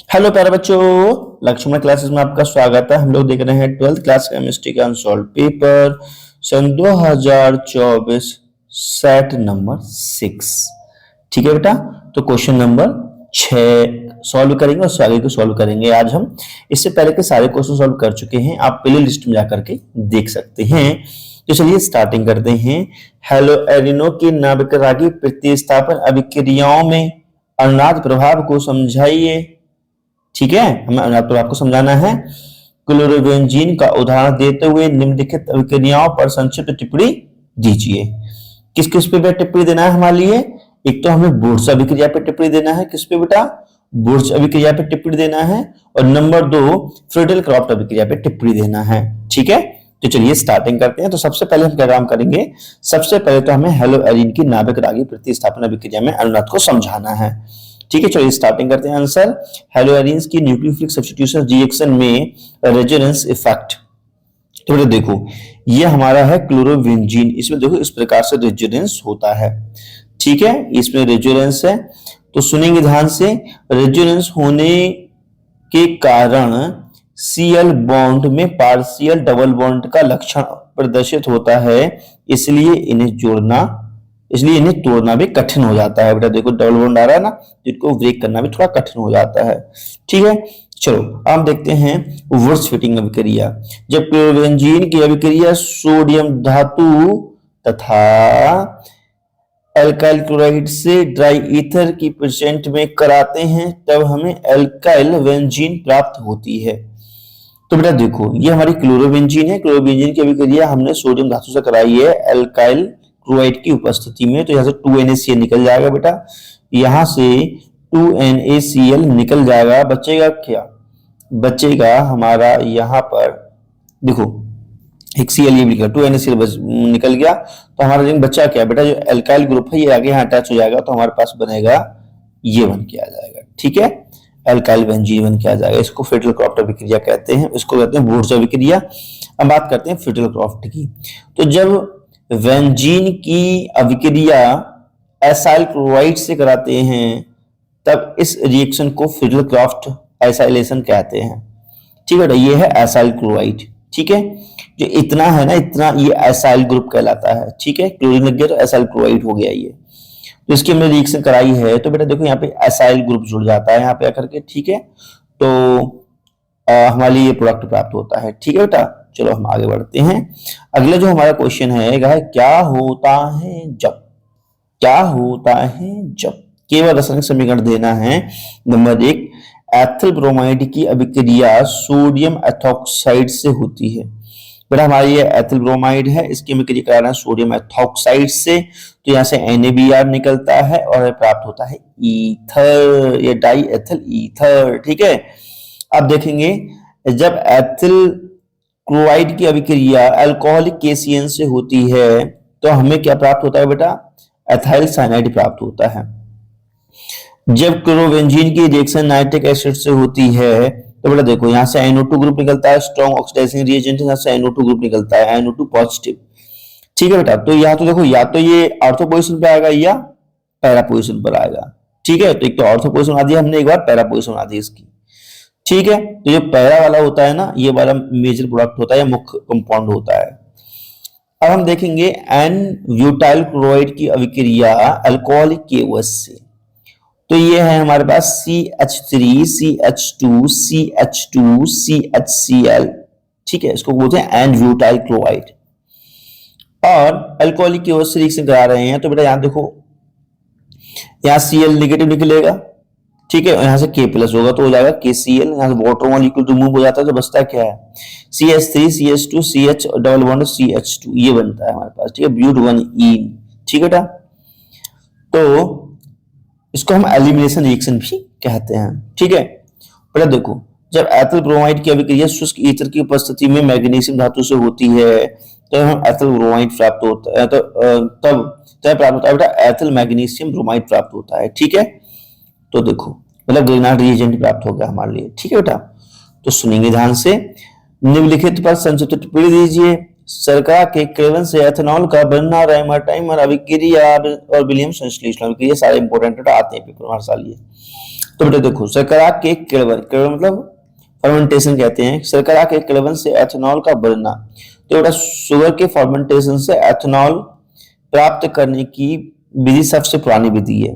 Hello प्यारे बच्चों, Lakshman classes में आपका स्वागत है। हम लोग देख रहे हैं 12th क्लास केमिस्ट्री का अनसॉल्व पेपर सन 2024 सेट नंबर 6। ठीक है बेटा, तो क्वेश्चन नंबर 6 सॉल्व करेंगे और उससे आगे को सॉल्व करेंगे। आज हम इससे पहले के सारे क्वेश्चन सॉल्व कर चुके हैं, आप प्ले लिस्ट में जाकर के देख सकते हैं। तो चलिए स्टार्टिंग करते हैं। हेलो एरिनो की नाभिकरागी प्रतिस्थापन अभिक्रियाओं में अनुनाद प्रभाव को समझाइए। ठीक है, हमें अनुनाद प्रभाव को समझाना है। क्लोरोबेंजीन का उदाहरण देते हुए निम्नलिखित अभिक्रियाओं पर संक्षिप्त टिप्पणी दीजिए। किस किस पे टिप्पणी देना है हमारे लिए? एक तो हमें बुर्ज अभिक्रिया पे टिप्पणी देना है। किस पे बेटा? बुर्ज अभिक्रिया पे टिप्पणी देना है। और नंबर 2 फ्रीडल क्रॉफ्ट अभिक्रिया पे टिप्पणी देना है। ठीक है, तो चलिए स्टार्टिंग करते हैं। तो सबसे पहले हम क्या काम करेंगे? सबसे पहले तो हमें हेलो एरिन की नाभिकरागी प्रतिस्थापन अभिक्रिया में अनुनाद को समझाना है। ठीक है, चलिए स्टार्टिंग करते हैं। आंसर, हेलोएरिन्स की न्यूक्लियोफिलिक सब्स्टिट्यूशन रिएक्शन में रेजोनेंस इफेक्ट। तो बेटा देखो, ये हमारा है क्लोरोबेंजीन। इसमें देखो इस प्रकार से रेजोनेंस होता है। ठीक है, इसमें रेजोनेंस है, तो सुनेंगे ध्यान से। रेजोनेंस होने के कारण सीएल बॉन्ड में पार्शियल डबल बॉन्ड का लक्षण प्रदर्शित होता है, इसलिए इन्हें तोड़ना भी कठिन हो जाता है। बेटा देखो डबल बॉन्ड आ रहा है ना, जिसको ब्रेक करना भी थोड़ा कठिन हो जाता है। ठीक है, चलो अब देखते हैं वुर्ज फिटिंग अभिक्रिया। जब क्लोरोबेंजीन की अभिक्रिया सोडियम धातु तथा एल्काइल क्लोराइड से ड्राई ईथर की प्रेजेंट में कराते हैं, तब हमें एल्काइल बेंजीन प्राप्त होती है। तो बेटा देखो, ये हमारी क्लोरोबेंजीन है। क्लोरोबेंजीन की अभिक्रिया हमने सोडियम धातु से कराई है एल्काइल क्लोराइड की उपस्थिति में। तो यहाँ से 2NaCl निकल जाएगा बेटा, यहां से 2NaCl निकल जाएगा। बचेगा क्या? बचेगा हमारा यहाँ पर देखो एक Cl ये निकल 2NaCl निकल गया। तो हमारा रिंग बचा क्या बेटा? जो एल्काइल ग्रुप है ये आगे यहाँ अटैच हो जाएगा, तो हमारे पास बनेगा ये बन के आ जाएगा। ठीक है, एल्काइल बेंजीन बन के आ जाएगा। इसको फ्रीडल क्रॉफ्ट अभिक्रिया कहते हैं, इसको कहते हैं वुर्ज अभिक्रिया। अब बात करते हैं फ्रीडल क्रॉफ्ट की। तो जब बेंजीन की अभिक्रिया एसाइल क्लोराइड से कराते हैं, तब इस रिएक्शन को फ्रीडल क्रॉफ्ट एसाइलेशन कहते हैं। ठीक है, ये है एसाइल क्लोराइड। ठीक है, जो इतना है ना, इतना ये एसाइल ग्रुप कहलाता है। ठीक है, क्लोरीन लग गया तो एसाइल क्लोराइड हो गया ये। तो इसकी हमने रिएक्शन कराई है, तो बेटा देखो यहाँ पे एसाइल ग्रुप जुड़ जाता है यहाँ पे आकर के। ठीक है, तो हमारे लिए ये प्रोडक्ट प्राप्त होता है। ठीक है बेटा, चलो हम आगे बढ़ते हैं। अगला जो हमारा क्वेश्चन है क्या होता है जब केवल रासायनिक समीकरण देना है। नंबर 1, एथिल ब्रोमाइड की अभिक्रिया सोडियम एथोक्साइड से होती है। बेटा हमारी ये एथिल ब्रोमाइड है, इसकी अभिक्रिया करा रहे हैं सोडियम एथोक्साइड से। तो यहाँ से NaBr निकलता है और प्राप्त होता है ईथर, ये डाई एथिल ईथर। ठीक है, अब देखेंगे जब एथिल क्लोराइड की अभिक्रिया अल्कोहलिक KCN से होती है, तो हमें क्या प्राप्त होता है बेटा? एथाइल साइनाइड प्राप्त होता है। जब क्लोरोबेंजीन की रिएक्शन नाइट्रिक एसिड से होती है, तो बेटा देखो यहाँ से NO2 ग्रुप निकलता है, स्ट्रॉन्ग ऑक्सीडाइजिंग रिएजेंट, यहाँ से NO2 ग्रुप निकलता है, NO2 पॉजिटिव। ठीक है बेटा, तो यहाँ तो देखो या तो ये ऑर्थो पोजीशन पे आएगा या पैरा पोजीशन पर आएगा। ठीक है, तो एक तो ऑर्थो पोजीशन बना दिया हमने, एक बार पैरा पोजीशन बना दी इसकी। ठीक है, तो जो पैरा वाला होता है ना, ये वाला मेजर प्रोडक्ट होता है या मुख्य कंपाउंड होता है। अब हम देखेंगे N-ब्यूटाइल क्लोराइड की अभिक्रिया अल्कोहलिक KOH से। तो ये है हमारे पास CH3 CH2 CH2 CHCl। ठीक है, इसको बोलते हैं N-ब्यूटाइल क्लोराइड। और अल्कोहलिक KOH से रिएक्शन करा रहे हैं, तो बेटा यहां देखो, यहाँ Cl नेगेटिव निकलेगा। ठीक है, यहाँ से K प्लस होगा तो हो जाएगा KCl। यहाँ से वाटर मॉलिक्यूल रिमूव हो जाता है, तो बचता क्या है? CH3 CH2 CH double bond CH2, ये बनता है हमारे पास। ठीक है, ब्यूट 1ene। ठीक है बेटा, तो इसको हम एलिमिनेशन रिएक्शन भी कहते हैं। ठीक है बेटा, देखो जब एथिल ब्रोमाइड की अभिक्रिया शुष्क ईथर की उपस्थिति में मैग्नीशियम धातु से होती है, तो हम एथिल ब्रोमाइड प्राप्त होता है। तो तब प्राप्त होता है बेटा एथिल मैग्नीशियम ब्रोमाइड प्राप्त होता है। ठीक है, तो देखो मतलब ग्रेनाइट रिएजेंट प्राप्त हो गया हमारे लिए। ठीक है बेटा, तो सुनेंगे ध्यान से। निम्नलिखित पर संक्षिप्त टिप्पणी दीजिए। सरका के केवन से एथेनॉल का बनना, राइमर अभिक्रिया और विलियम संश्लेषण अभिक्रिया, सारे इंपॉर्टेंट आते हैं पेपर हर साल ये। तो बेटा देखो, शर्करा के किण्वन, किण्वन मतलब फर्मेंटेशन कहते हैं, शर्करा के किण्वन से एथेनॉल का बनना। तो बेटा शुगर के फर्मेंटेशन से एथेनॉल प्राप्त करने की विधि सबसे पुरानी विधि है।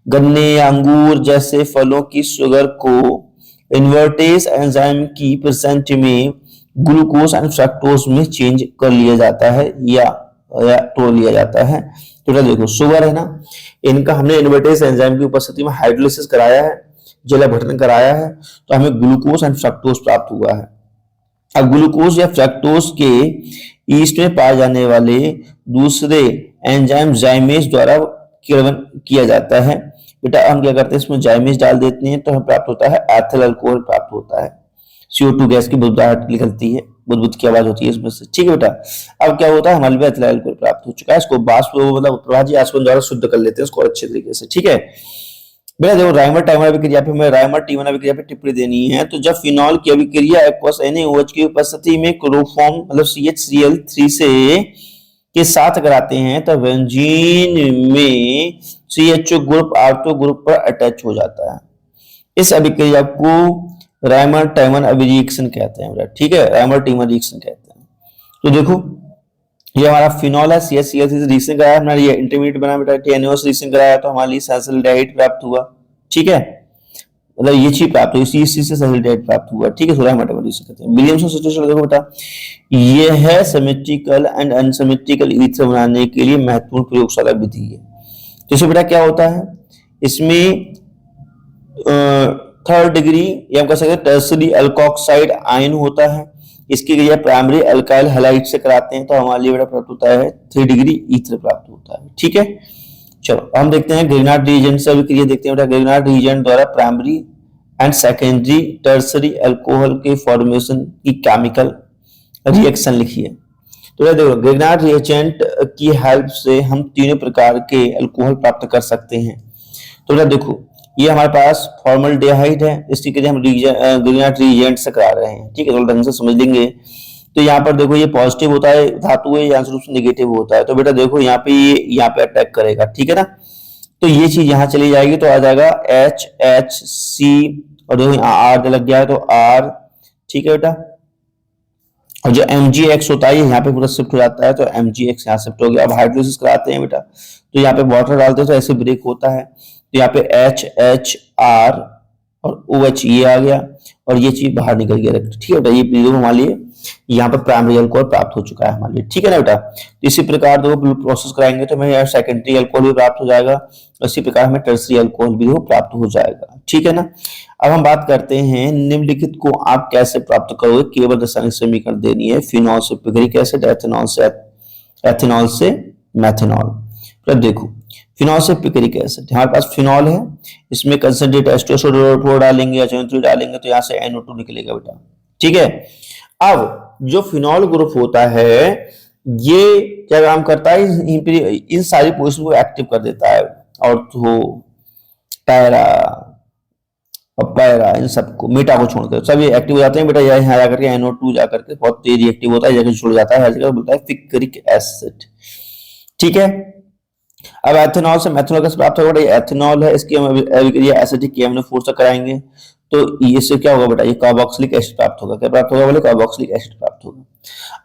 गन्ने या अंगूर जैसे फलों की शुगर को इन्वर्टेज एंजाइम की प्रेजेंट में ग्लूकोज एंड फ्रक्टोज में चेंज कर लिया जाता है या तोड़ लिया जाता है। तो देखो शुगर है ना, इनका हमने इन्वर्टेज एंजाइम की उपस्थिति में हाइड्रोलिसिस कराया है, जलावधन कराया है, तो हमें ग्लूकोज एंड फ्रक्टोज प्राप्त हुआ है। अब ग्लूकोज या फ्रक्टोज के ईस्ट में पाए जाने वाले दूसरे एंजाइम जाइमेज द्वारा किण्वन किया जाता है। बेटा हम क्या करते हैं, इसमें जाइमेज डाल देते हैं तो हमें प्राप्त होता है एथिल अल्कोहल प्राप्त होता है। CO2 गैस की बुदबुदाहट निकलती है, बुदबुद की आवाज होती है इसमें से, ठीक है बेटा। अब क्या होता है, हमारे लिए एथिल अल्कोहल प्राप्त हो चुका है, इसको बाष्प मतलब प्रभाजी आसवन द्वारा शुद्ध कर लेते हैं इसको अच्छे तरीके से, ठीक है बेटा। देखो राइमर टाइमर अभिक्रिया पे हमें राइमर टीमर अभिक्रिया पे टिप्पणी देनी है। तो जब फिनॉल की अभिक्रिया एक्वस NaOH की उपस्थिति में क्लोरोफॉर्म मतलब CH3Cl3 से के साथ कराते हैं तो बेंजीन में CHO ग्रुप R2 ग्रुप पर अटैच हो जाता है। इस अभिक्रिया को राइमर टाइमर रिएक्शन कहते हैं बेटा, ठीक है, राइमर टाइमर रिएक्शन कहते हैं। तो देखो ये हमारा फिनॉल है, CHCl3 से रिएक्शन कराया, हमारा ये इंटरमीडिएट बना बेटा, TNO से रिएक्शन कराया तो हमारे लिए सल्फाइड प्राप्त हुआ, ठीक है, मतलब ये चीज प्राप्त हुई, इसी से सल्फाइड प्राप्त हुआ, ठीक है। सोडियम मेटाबॉलिज्म कहते हैं। विलियमसन सब्स्टिट्यूशन देखो बेटा, ये है सिमेट्रिकल एंड अनसिमेट्रिकल ईथर बनाने के लिए महत्वपूर्ण प्रयोगशाला विधि है। तो इसमें बेटा क्या होता है, इसमें थर्ड डिग्री या हम कह सकते हैं टर्सरी अल्कोक्साइड आयन होता है, इसकी क्रिया प्राइमरी अल्काइल हैलाइड से कराते हैं तो हमारे लिए बेटा प्राप्त होता है 3 डिग्री ईथर प्राप्त होता है, ठीक है। चलो हम देखते हैं ग्रिग्नार्ड रिएजेंट से भी क्रिया देखते हैं बेटा। ग्रिग्नार्ड रिएजेंट द्वारा primary and secondary tertiary alcohol के फॉर्मेशन की केमिकल रिएक्शन लिखिए। तो देखो ग्रिग्नार्ड रिएजेंट की हेल्प से हम तीनों प्रकार के अल्कोहल प्राप्त कर सकते हैं। तो बेटा देखो ये हमारे पास फॉर्मल्डिहाइड है, इसकी क्रिया हम ग्रिग्नार्ड रिएजेंट से करा रहे हैं, ठीक है, थोड़ा ढंग से समझ लेंगे। तो यहाँ पर देखो ये पॉजिटिव होता है धातु है, यहाँ से नेगेटिव होता है, तो बेटा देखो यहाँ पे ये यहाँ पे अटैक करेगा, ठीक है ना। तो ये चीज यहाँ चली जाएगी तो आ जाएगा HHC और देखो यहाँ R लग गया है तो R, ठीक है बेटा। और जो MgX होता है यहाँ पे पूरा शिफ्ट हो जाता है तो MgX यहाँ शिफ्ट हो गया। अब हाइड्रोलिसिस कराते हैं बेटा तो यहाँ पे वाटर डालते हैं तो ऐसे ब्रेक होता है, तो यहाँ पे HHR और OH ये आ गया और ये चीज बाहर निकल गया, ठीक है बेटा। ये पीरियड हमारे लिए यहाँ पर प्राइमरी अल्कोहल प्राप्त हो चुका है हमारे लिए, ठीक है ना बेटा। तो इसी प्रकार दो प्रोसेस कराएंगे तो हमें यहाँ सेकेंडरी अल्कोहल भी प्राप्त हो जाएगा, इसी प्रकार हमें टर्सरी अल्कोहल भी प्राप्त हो जाएगा, ठीक है ना। अब हम बात करते हैं निम्नलिखित को आप कैसे प्राप्त करोगे, केवल रासायनिक समीकरण देनी है। फिनॉल से पिक्रिक एसिड, एथेनॉल से मेथेनॉल। तो देखो फिनॉल से पिक्रिक एसिड, हमारे पास फिनॉल है, इसमें कंसंट्रेट H2SO4 डालेंगे, HNO3 डालेंगे तो यहाँ से NO2 निकलेगा बेटा, ठीक है। अब जो फिनॉल ग्रुप होता है ये क्या काम करता है, इन सारी पोजीशन को एक्टिव कर देता है, ऑर्थो पैरा और पैरा इन सबको मेटा को छोड़कर सब ये एक्टिव हो जाते हैं बेटा। यहाँ जाकर के NO2 जाकर के बहुत तेज एक्टिव होता है, जाकर छोड़ जाता है, जगह बोलता है पिक्रिक एसिड, ठीक है। अब एथेनॉल से मेथनॉल कैसे प्राप्त होगा, ये एथेनॉल है, इसकी हम एसिडिक KMnO4 से कराएंगे तो इससे क्या होगा बेटा, ये कार्बोक्सिलिक एसिड प्राप्त होगा। क्या प्राप्त होगा बोले, कार्बोक्सिलिक एसिड प्राप्त होगा।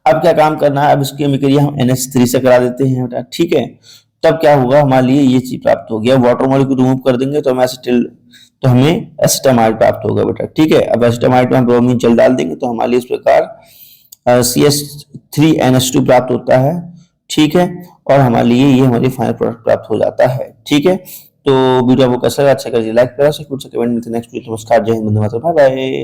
अब क्या काम करना है, अब इसकी अभिक्रिया हम NH3 से करा देते हैं बेटा, ठीक है। तब क्या होगा, हमारे लिए ये चीज प्राप्त हो गया। वाटर मॉलिक्यूल रिमूव कर देंगे तो हमें एसिटामाइड प्राप्त होगा बेटा, ठीक है। अब एसिटामाइड में हम ब्रोमीन जल डाल देंगे तो हमारे लिए इस प्रकार CH3NH2 प्राप्त होता है, ठीक है। और हमारे लिए ये हमारी फाइनल प्रोडक्ट प्राप्त हो जाता है, ठीक है। तो वीडियो आपको कैसा लगा, अच्छा करिए, लाइक करा, कमेंट में नेक्स्ट वीडियो। नमस्कार, जय हिंद, वंदे मातरम, बाय बाय।